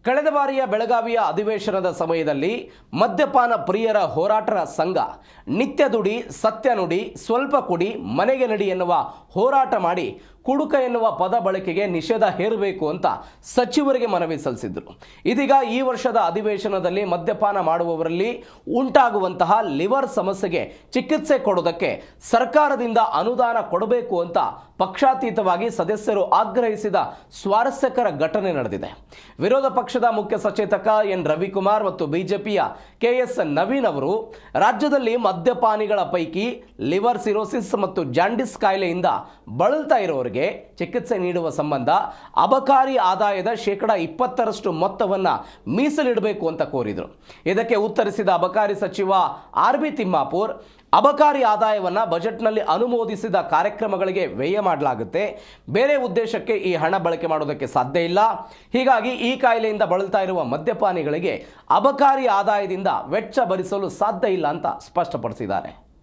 ಕಳೆದ ಬಾರಿಯ ಬೆಳಗಾವಿಯ ಅಧಿವೇಶನದ ಸಮಯದಲ್ಲಿ ಮದ್ಯಪಾನ ಪ್ರಿಯರ ಹೋರಾಟರ ಸಂಘ ನಿತ್ಯ ದುಡಿ ಸತ್ಯ ನುಡಿ ಸ್ವಲ್ಪ ಕುಡಿ ಮನೆಗೆ ನಡಿ ಎನ್ನುವ ಹೋರಾಟ ಮಾಡಿ ಕುಡುಕ ಎನ್ನುವ ಪದ ಬಳಕೆಗೆ ನಿಷೇಧ ಹೇರಬೇಕು ಅಂತ ಸಚಿವರಿಗೆ ಮನವಿ ಸಲ್ಲಿಸಿದ್ರು. ಇದೀಗ ಈ ವರ್ಷದ ಅಧಿವೇಶನದಲ್ಲಿ ಮದ್ಯಪಾನ ಮಾಡುವವರಲ್ಲಿ ಉಂಟಾಗುವಂತಹ ಲಿವರ್ ಸಮಸ್ಯೆಗೆ ಚಿಕಿತ್ಸೆ ಕೊಡೋದಕ್ಕೆ ಸರ್ಕಾರದಿಂದ ಅನುದಾನ ಕೊಡಬೇಕು ಅಂತ ಪಕ್ಷಾತೀತವಾಗಿ ಸದಸ್ಯರು ಆಗ್ರಹಿಸಿದ ಸ್ವಾರಸ್ಯಕರ ಘಟನೆ ನಡೆದಿದೆ. ವಿರೋಧ ಪಕ್ಷದ ಮುಖ್ಯ ಸಚೇತಕ ಎನ್ ರವಿಕುಮಾರ್ ಮತ್ತು ಬಿಜೆಪಿಯ ಕೆಎಸ್ ನವೀನ್ ಅವರು ರಾಜ್ಯದಲ್ಲಿ ಮದ್ಯಪಾನಿಗಳ ಪೈಕಿ ಲಿವರ್ ಸಿರೋಸಿಸ್ ಮತ್ತು ಜಾಂಡಿಸ್ ಕಾಯಿಲೆಯಿಂದ ಬಳಲ್ತಾ ಇರೋರಿಗೆ ಚಿಕಿತ್ಸೆ ನೀಡುವ ಸಂಬಂಧ ಅಬಕಾರಿ ಆದಾಯದ 20% ಮೊತ್ತವನ್ನು ಮೀಸಲಿಡಬೇಕು ಅಂತ ಕೋರಿದರು. ಇದಕ್ಕೆ ಉತ್ತರಿಸಿದ ಅಬಕಾರಿ ಸಚಿವ ಆರ್.ಬಿ. ತಿಮ್ಮಾಪುರ್, ಅಬಕಾರಿ ಆದಾಯವನ್ನು ಬಜೆಟ್ನಲ್ಲಿ ಅನುಮೋದಿಸಿದ ಕಾರ್ಯಕ್ರಮಗಳಿಗೆ ವ್ಯಯ ಮಾಡಲಾಗುತ್ತೆ, ಬೇರೆ ಉದ್ದೇಶಕ್ಕೆ ಈ ಹಣ ಬಳಕೆ ಮಾಡೋದಕ್ಕೆ ಸಾಧ್ಯ ಇಲ್ಲ. ಹೀಗಾಗಿ ಈ ಕಾಯಿಲೆಯಿಂದ ಬಳಲ್ತಾ ಇರುವ ಮದ್ಯಪಾನಿಗಳಿಗೆ ಅಬಕಾರಿ ಆದಾಯದಿಂದ ವೆಚ್ಚ ಭರಿಸಲು ಸಾಧ್ಯ ಇಲ್ಲ ಅಂತ ಸ್ಪಷ್ಟಪಡಿಸಿದ್ದಾರೆ.